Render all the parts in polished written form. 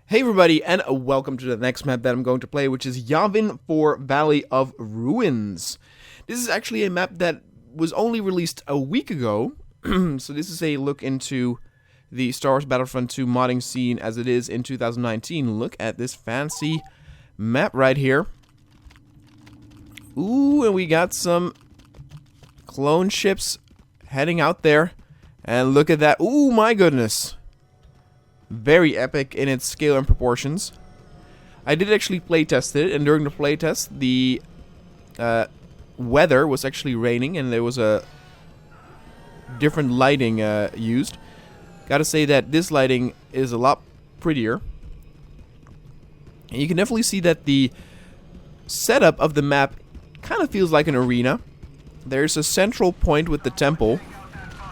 Hey everybody, and welcome to the next map that I'm going to play, which is Yavin for Valley of Ruins. This is actually a map that was only released a week ago, so this is a look into the Star Wars Battlefront 2 modding scene as it is in 2019. Look at this fancy map right here. Ooh, and we got some clone ships heading out there, and look at that. Ooh, my goodness. Very epic in its scale and proportions. I did actually playtest it, and during the playtest, the weather was actually raining, and there was a different lighting used. Gotta say that this lighting is a lot prettier. And you can definitely see that the setup of the map kind of feels like an arena. There's a central point with the temple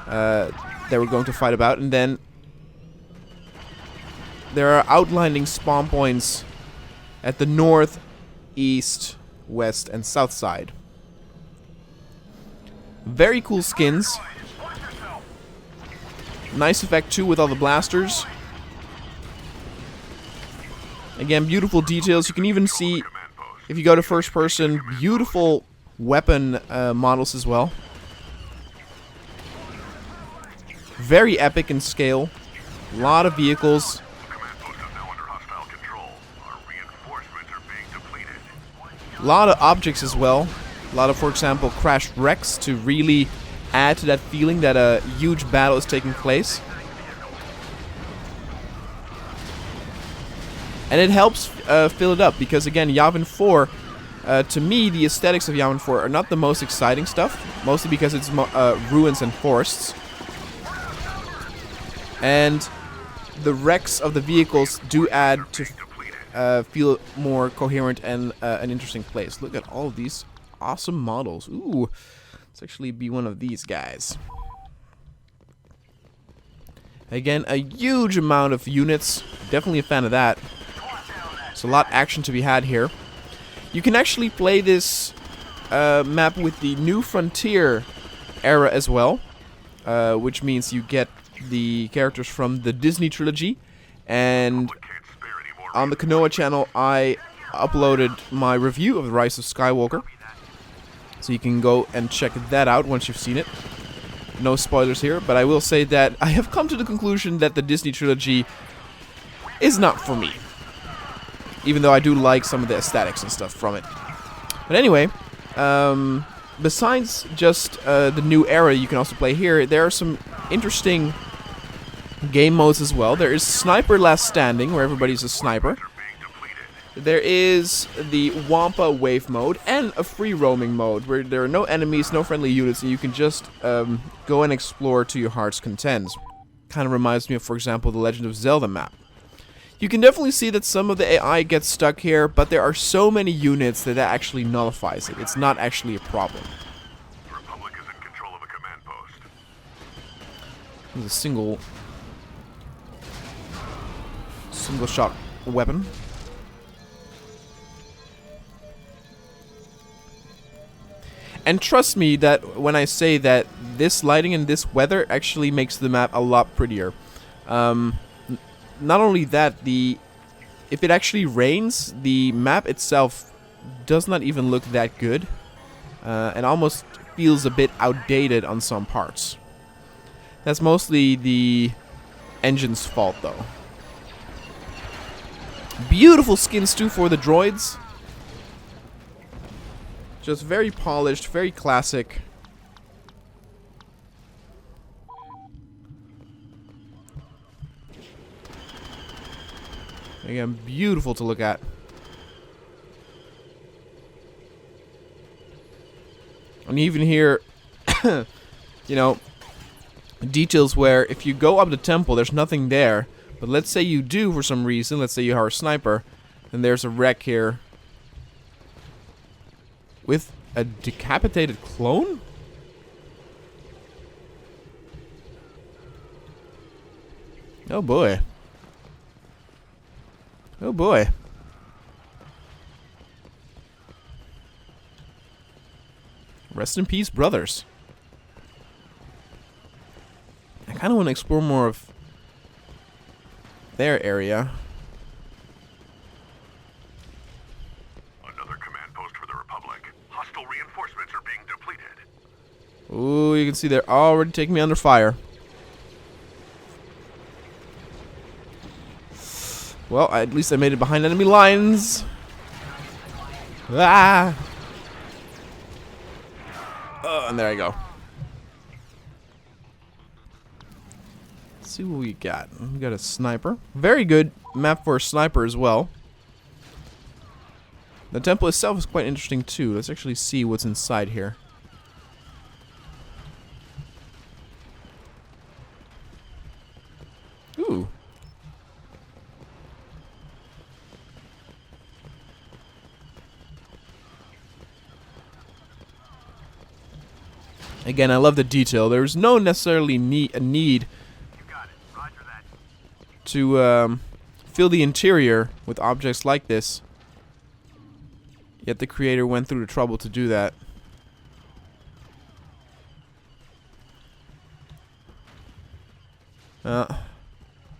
that we're going to fight about, and then there are outlining spawn points at the north, east, west, and south side. Very cool skins. Nice effect too with all the blasters. Again, beautiful details. You can even see, if you go to first person, beautiful weapon models as well. Very epic in scale. A lot of vehicles. A lot of objects as well. A lot of, for example, crashed wrecks to really add to that feeling that a huge battle is taking place. And it helps fill it up because, again, Yavin 4, to me, the aesthetics of Yavin 4 are not the most exciting stuff. Mostly because it's ruins and forests. And the wrecks of the vehicles do add to feel more coherent and an interesting place. Look at all of these awesome models. Ooh, let's actually be one of these guys. Again, a huge amount of units. Definitely a fan of that. There's a lot of action to be had here. You can actually play this map with the New Frontier era as well, which means you get the characters from the Disney trilogy. And on the Kanoa channel, I uploaded my review of The Rise of Skywalker. So you can go and check that out once you've seen it. No spoilers here, but I will say that I have come to the conclusion that the Disney trilogy is not for me. Even though I do like some of the aesthetics and stuff from it. But anyway, besides just the new era you can also play here, there are some interesting game modes as well. There is Sniper Last Standing, where everybody's a sniper. There is the Wampa Wave mode, and a free roaming mode, where there are no enemies, no friendly units, and you can just go and explore to your heart's content. Kind of reminds me of, for example, the Legend of Zelda map. You can definitely see that some of the AI gets stuck here, but there are so many units that actually nullifies it. It's not actually a problem. The Republic is in control of a command post. There's a single shot weapon. And trust me that when I say that this lighting and this weather actually makes the map a lot prettier. Not only that, if it actually rains, the map itself does not even look that good. And almost feels a bit outdated on some parts. That's mostly the engine's fault though. Beautiful skins too for the droids. Just very polished, very classic. Again, beautiful to look at. And even here, you know, details where if you go up the temple, there's nothing there. But let's say you do for some reason, let's say you are a sniper, then there's a wreck here with a decapitated clone? Oh boy. Oh boy. Rest in peace, brothers. I kind of want to explore more of their area. Ooh, you can see they're already taking me under fire. Well, at least I made it behind enemy lines. Ah! Oh, and there I go. Let's see what we got. We got a sniper. Very good map for a sniper as well. The temple itself is quite interesting too. Let's actually see what's inside here. Ooh. Again, I love the detail. There's no necessarily a need to fill the interior with objects like this. Yet the creator went through the trouble to do that.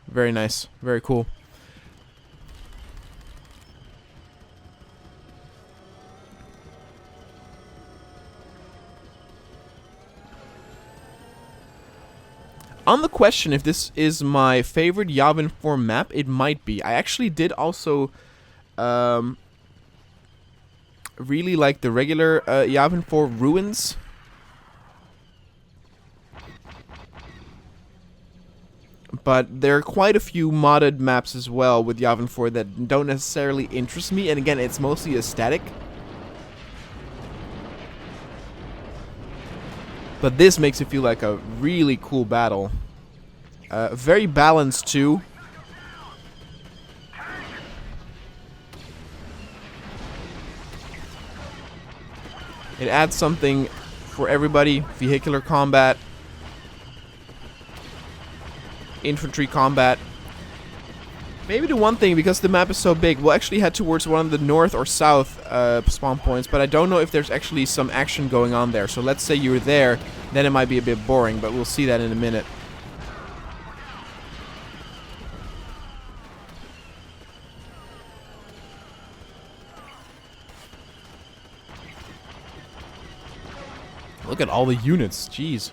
Very nice. Very cool. On the question if this is my favorite Yavin 4 map, it might be. I actually did also really like the regular Yavin 4 Ruins. But there are quite a few modded maps as well with Yavin 4 that don't necessarily interest me. And again, it's mostly aesthetic. But this makes it feel like a really cool battle. Very balanced too. It adds something for everybody. Vehicular combat. Infantry combat. Maybe the one thing, because the map is so big, we'll actually head towards one of the north or south spawn points, but I don't know if there's actually some action going on there. So let's say you're there, then it might be a bit boring, but we'll see that in a minute. Look at all the units, jeez.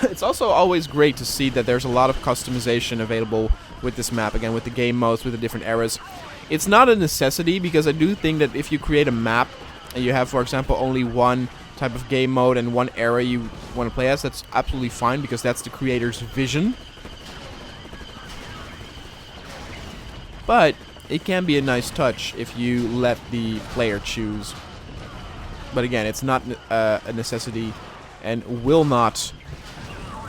It's also always great to see that there's a lot of customization available with this map, again, with the game modes, with the different eras. It's not a necessity, because I do think that if you create a map and you have, for example, only one type of game mode and one era you want to play as, that's absolutely fine, because that's the creator's vision. But it can be a nice touch if you let the player choose. But again, it's not a necessity and will not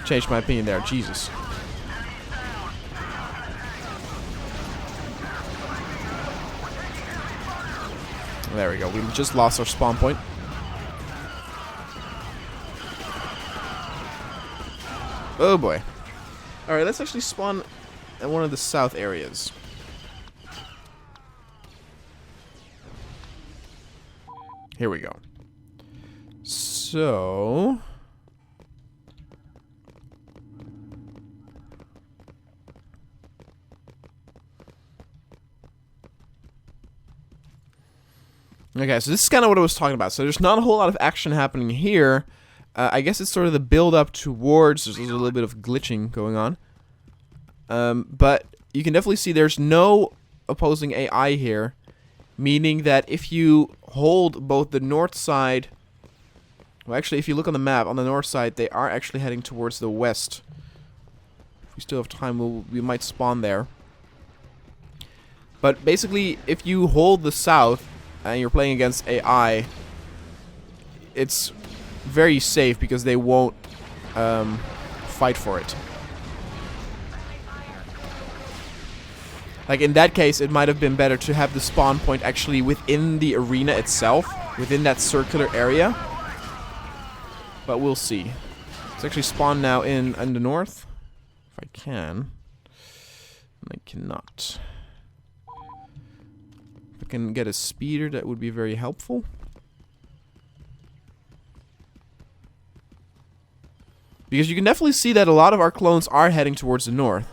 change my opinion there. Jesus. There we go. We just lost our spawn point. Oh boy. Alright, let's actually spawn at one of the south areas. Here we go. So... okay, so this is kind of what I was talking about. So there's not a whole lot of action happening here. I guess it's sort of the build-up towards... There's a little bit of glitching going on. But you can definitely see there's no opposing AI here. Meaning that if you hold both the north side... Well, actually, if you look on the map, on the north side, they are actually heading towards the west. If we still have time, we might spawn there. But basically, if you hold the south... and you're playing against AI, it's very safe because they won't fight for it. Like in that case, it might have been better to have the spawn point actually within the arena itself, within that circular area. But we'll see. Let's actually spawn now in the north. If I can. I cannot. If I can get a speeder, that would be very helpful. Because you can definitely see that a lot of our clones are heading towards the north.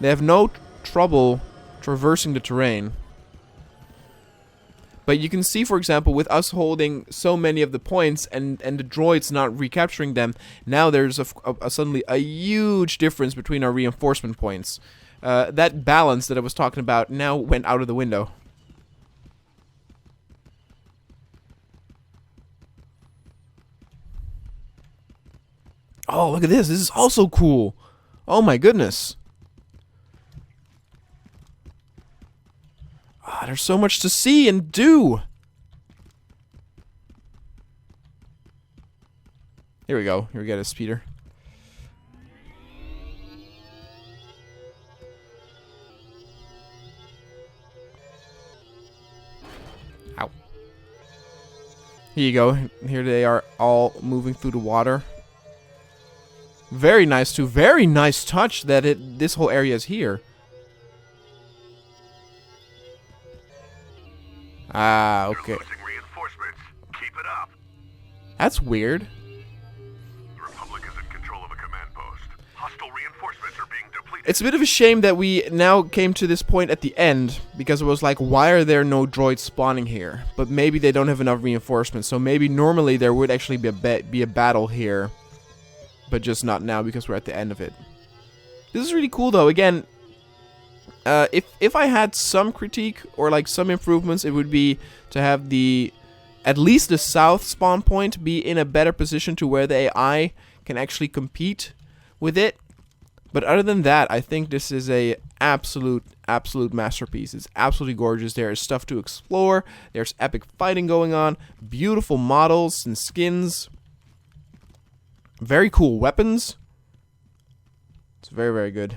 They have no trouble traversing the terrain. But you can see, for example, with us holding so many of the points and the droids not recapturing them, now there's suddenly a huge difference between our reinforcement points. That balance that I was talking about now went out of the window. Oh, look at this. This is also cool. Oh my goodness. Ah, there's so much to see and do. Here we go. Here we get a speeder. Ow. Here you go. Here they are all moving through the water. Very nice too. Very nice touch that this whole area is here. Ah, okay. Losing reinforcements. Keep it up. That's weird. The Republic is in control of a command post. Hostile reinforcements are being depleted. It's a bit of a shame that we now came to this point at the end, because it was like, why are there no droids spawning here? But maybe they don't have enough reinforcements, so maybe normally there would actually be a battle here, but just not now because we're at the end of it. This is really cool though. Again, if I had some critique or like some improvements, it would be to have at least the south spawn point be in a better position to where the AI can actually compete with it. But other than that, I think this is a absolute masterpiece. It's absolutely gorgeous. There is stuff to explore. There's epic fighting going on. Beautiful models and skins. Very cool weapons. It's very, very good.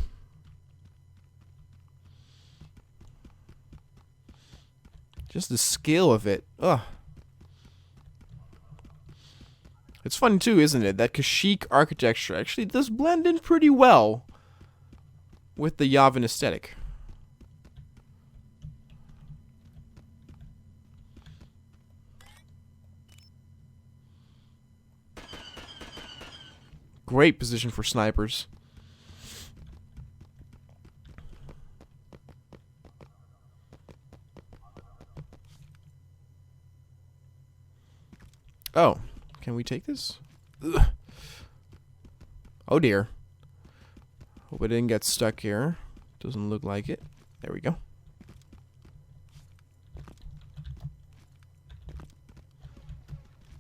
Just the scale of it. Ugh. It's funny too, isn't it? That Kashyyyk architecture actually does blend in pretty well with the Yavin aesthetic. Great position for snipers. Oh, can we take this? Ugh. Oh dear. Hope it didn't get stuck here. Doesn't look like it. There we go.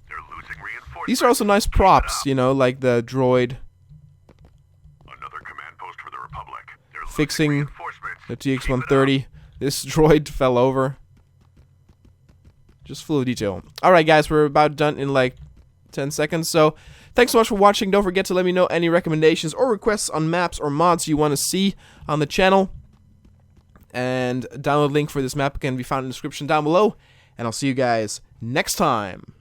They're losing reinforcements. These are also nice props, you know, like the droid Another command post for the Republic. They're losing fixing reinforcements. the TX-130. This droid fell over. Just full of detail. Alright guys, we're about done in like 10 seconds. So, thanks so much for watching. Don't forget to let me know any recommendations or requests on maps or mods you want to see on the channel. And download link for this map can be found in the description down below. And I'll see you guys next time.